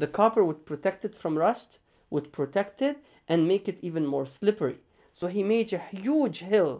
The copper would protect it from rust, would protect it and make it even more slippery. So he made a huge hill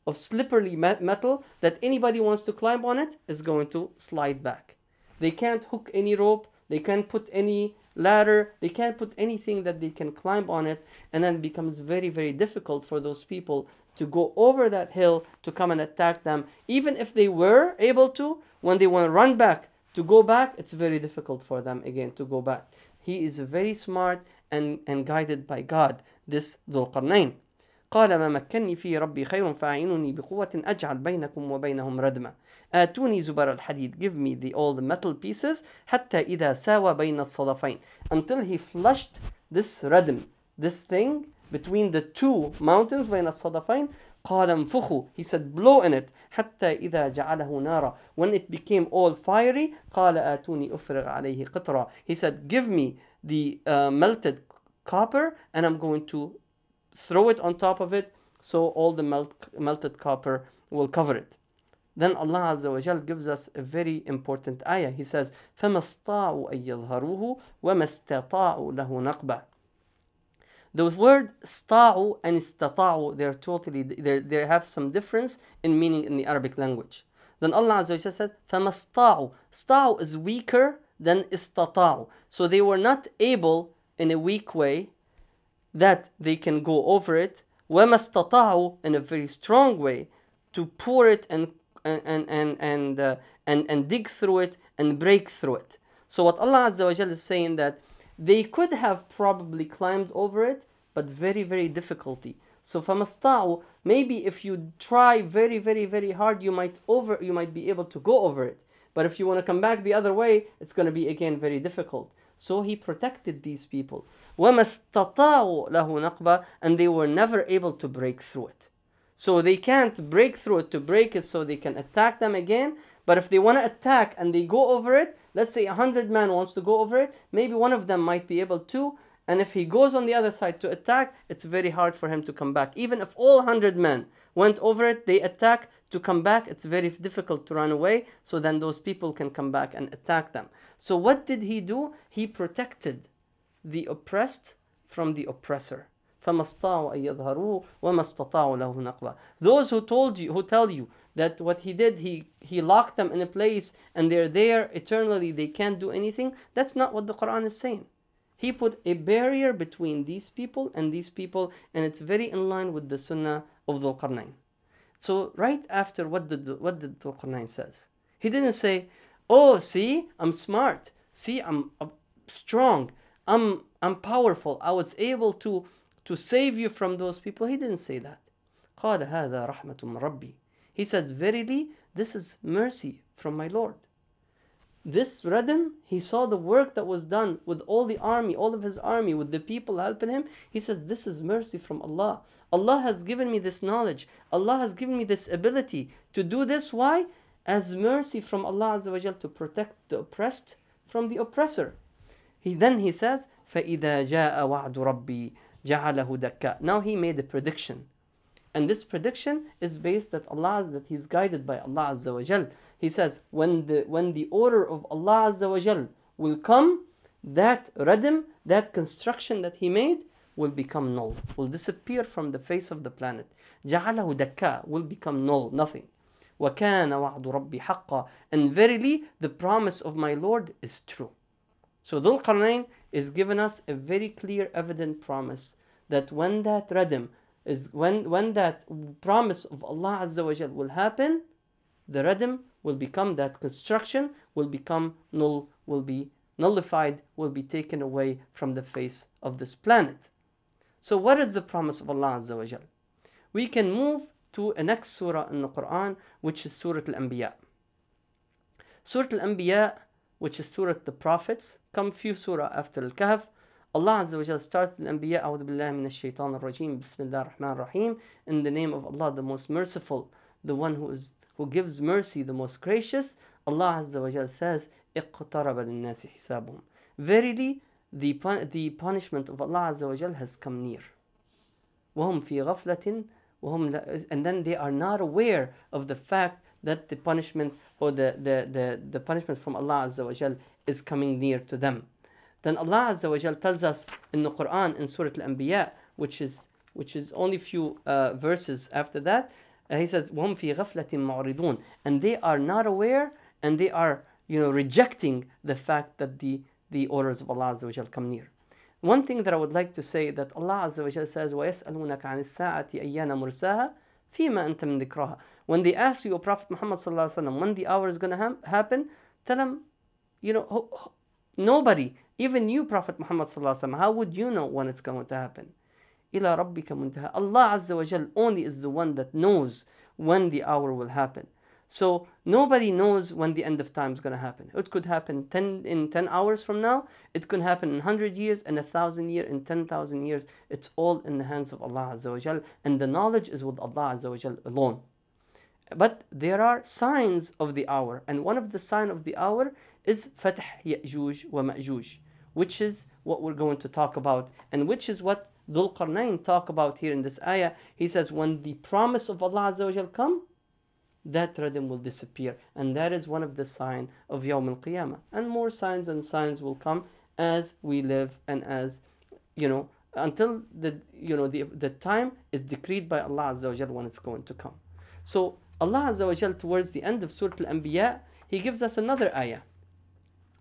of slippery metal that anybody wants to climb on it is going to slide back. They can't hook any rope, they can't put any ladder, they can't put anything that they can climb on it, and then it becomes very, very difficult for those people to go over that hill to come and attack them. Even if they were able to, when they want to run back, to go back, it's very difficult for them again to go back. He is very smart and guided by God, this Dhul Qarnayn. قال ما مكنني فيه ربي خير فأعينوني بقوة أجعل بينكم وبينهم ردما آتوني زبر الحديد, give me all the metal pieces حتى إذا ساوى بين الصدفين, until he flushed this radm, this thing between the two mountains بين الصدفين. قال انفخوا, he said blow in it حتى إذا جعله نارا, when it became all fiery. قال آتوني أفرغ عليه قطرا, he said give me the melted copper and I'm going to throw it on top of it so all the melted copper will cover it. Then Allah Azza wa Jal gives us a very important ayah. He says فَمَا اسْطَاعُوا أَن يَظْهَرُوهُ وَمَا اسْتَطَاعُوا لَهُ نَقْبًا. The word استطاعوا and استطاعوا, they have some difference in meaning in the Arabic language. Then Allah Azza wa Jal says فَمَا اسْطَاعُوا, استطاعوا is weaker than استطاعوا, so they were not able in a weak way that they can go over it. وَمَا اسْتَطَاعُوا, in a very strong way, to pour it and dig through it and break through it. So what Allah Azza wa Jal is saying that they could have probably climbed over it, but very, very difficulty. So فَمَا اسْتَطَاعُوا, maybe if you try very, very, very hard, you might be able to go over it. But if you want to come back the other way, it's going to be again very difficult. So he protected these people. وَمَا اسْتَطَاعُوا لَهُ نَقْبًا, and they were never able to break through it. So they can't break through it to break it so they can attack them again. But if they want to attack and they go over it, let's say 100 men wants to go over it, maybe one of them might be able to. And if he goes on the other side to attack, it's very hard for him to come back. Even if all 100 men went over it, they attack, to come back, it's very difficult to run away. So then those people can come back and attack them. So what did he do? He protected the oppressed from the oppressor. فَمَا اسْطَاعُوا أَن يَظْهَرُوهُ وَمَا اسْتَطَاعُوا لَهُ نَقْبًا. Those who tell you that what he did, he locked them in a place and they're there eternally, they can't do anything, that's not what the Quran is saying. He put a barrier between these people, and it's very in line with the Sunnah of Dhul Qarnayn. So right after, what did Dhul Qarnayn says? He didn't say, oh, see, I'm smart, see, I'm strong, I'm powerful, I was able to save you from those people. He didn't say that. قال هذا رحمة من ربي. He says, verily, this is mercy from my Lord. This radm, he saw the work that was done with all of his army, with the people helping him. He says, this is mercy from Allah. Allah has given me this knowledge. Allah has given me this ability to do this. Why? As mercy from Allah Azza wa Jal, to protect the oppressed from the oppressor. Then he says, فَإِذَا جَاءَ وَعْدُ رَبِّي جَعَلَهُ دَكَّا. Now he made a prediction. And this prediction is based that he's guided by Allah Azza wa Jal. He says, when the order of Allah Azza wa Jal will come, that radm, that construction that he made, will become null, will disappear from the face of the planet. جَعَلَهُ دَكَّا, will become null, nothing. وَكَانَ وَعْدُ رَبِّي حَقًّا. And verily, the promise of my Lord is true. So Dhul Qarnayn is giving us a very clear, evident promise that when that radm when that promise of Allah Azza wa Jal will happen, the radm will become, that construction will become null, will be nullified, will be taken away from the face of this planet. So what is the promise of Allah Azza wa Jal? We can move to a next surah in the Quran, which is Surah Al-Anbiya. Surah Al-Anbiya, which is Surah the Prophets, come few surah after Al-Kahf. Allah Azza wa Jal starts Al-Anbiya, A'udhu Billahi Minash Shaitan Ar-Rajim, Bismillah Ar-Rahman Ar-Rahim, in the name of Allah, the most merciful, the one who gives mercy, the most gracious. Allah Azza wa Jal says, اقترب للناس حسابهم. Verily, the punishment of Allah Azza wa Jal has come near. وهم في غفلة وهم and then they are not aware of the fact that the punishment, or the punishment from Allah Azza wa Jal is coming near to them. Then Allah Azza wa Jal tells us in the Quran in Surah Al-Anbiya, which is only few verses after that, he says, وَهُمْ فِي غَفْلَةٍ مُعْرِضُونَ, and they are not aware, and they are rejecting the fact that the orders of Allah Azza wa Jal come near. One thing that I would like to say, that Allah Azza wa Jal says, وَيَسْأَلُونَكَ عَنِ السَّاعَةِ أَيَّانَ مُرْسَاهَا فِيمَا أَنْتَ مِنْ ذِكْرَهَا. When they ask you, O Prophet Muhammad sallallahu alaihi wasallam, when the hour is going to happen, tell them, nobody, even you, Prophet Muhammad sallallahu alaihi wasallam, how would you know when it's going to happen? إِلَى رَبِّكَ مُنْتَهَا. Allah Azza wa Jal only is the one that knows when the hour will happen. So nobody knows when the end of time is going to happen. It could happen in 10 hours from now. It could happen in 100 years, in 1,000 years, in 10,000 years. It's all in the hands of Allah Azza wa Jal, and the knowledge is with Allah Azza wa Jal alone. But there are signs of the hour, and one of the signs of the hour is Fatah Yajooj wa Majooj, which is what we're going to talk about, and which is what Dhul Qarnayn talk about here in this ayah. He says, when the promise of Allah Azza wa Jal come, that rhythm will disappear, and that is one of the signs of Yawm al-Qiyamah. And more signs and signs will come as we live, and as until the time is decreed by Allah Azza wa Jal when it's going to come. So Allah Azza wa Jal, towards the end of Surah Al-Anbiya, He gives us another ayah.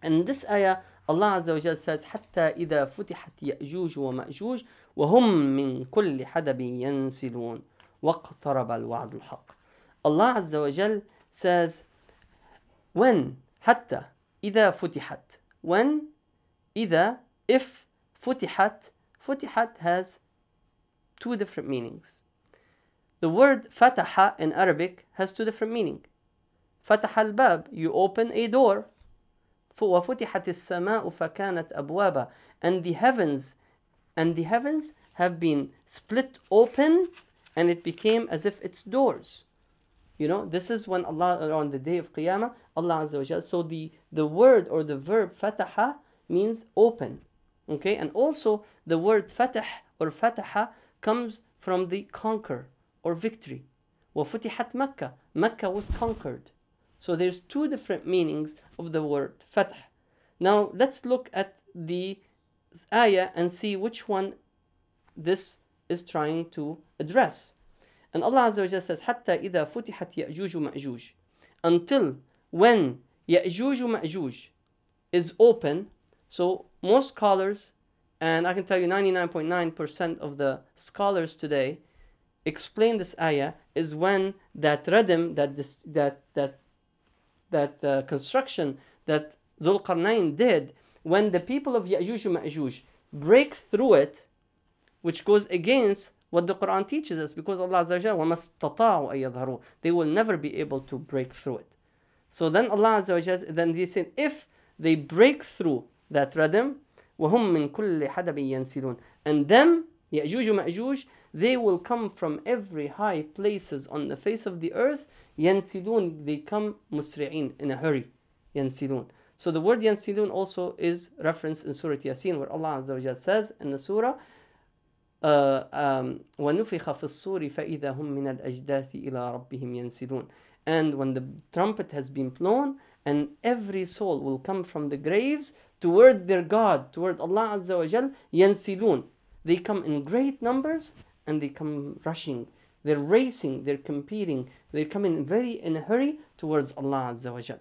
And in this ayah, Allah Azza wa Jal says, حَتَّى إِذَا فُتِحَتْ يَأْجُوجُ وَمَأْجُوجُ وَهُمْ مِنْ كُلِّ حَدَبٍ يَنْسِلُونَ وَاقْتَرَبَ الْوَعْدُ الْحَقِّ. Allah Azza wa Jal says, when, حَتَّى إِذَا فُتِحَتْ, when, إِذَا, if, futihat has two different meanings. The word fataha in Arabic has two different meanings. Fataha al-bab, you open a door. وَفُتِحَتِ السَّمَاءُ فَكَانَتْ أَبْوَابًا, and the heavens have been split open, and it became as if it's doors. This is when Allah, on the day of Qiyamah, Allah Azza wa Jalla. So the word or the verb fataha means open. Okay, and also the word fatah or fataha comes from the conquer or victory. وَفُتِحَتْ Makkah, Makkah was conquered. So there's two different meanings of the word fatah. Now let's look at the ayah and see which one this is trying to address. And Allah Azza wa Jalla says, حَتَّى إِذَا فُتِحَتْ يَأْجُوجُ مَأْجُوجُ, until when Yajooj Majooj is open. So most scholars, and I can tell you 99.9% of the scholars today, explain this ayah is when that rhythm, that construction that Dhul Qarnayn did, when the people of Yajooj and Majooj break through it, which goes against what the Quran teaches us, because Allah Azza wa Jalla, وَمَا اسْتَطَاعُوا أَن يَظْهَرُوهُ, they will never be able to break through it. So then Allah Azza wa Jalla, then He said, if they break through that rhythm, وَهُمْ مِنْ كُلِّ حَدَبٍ يَنْسِلُونَ, and them, Yajooj and Majooj, they will come from every high places on the face of the earth. يَنْسِلُونَ, they come musri'in, in a hurry. يَنْسِلُونَ. So the word يَنْسِلُونَ also is referenced in Surah Yasin, where Allah Azza wa Jalla says in the surah, وَنُفِخَ فِي الصُّورِ فَإِذَا هُمْ مِنَ الْأَجْدَاثِ إِلَىٰ رَبِّهِمْ يَنْسِلُونَ. And when the trumpet has been blown, and every soul will come from the graves toward their God, toward Allah Azza wa Jal, يَنْسِلُونَ. They come in great numbers, and they come rushing. They're racing, they're competing, they're coming very in a hurry towards Allah Azza wa Jal.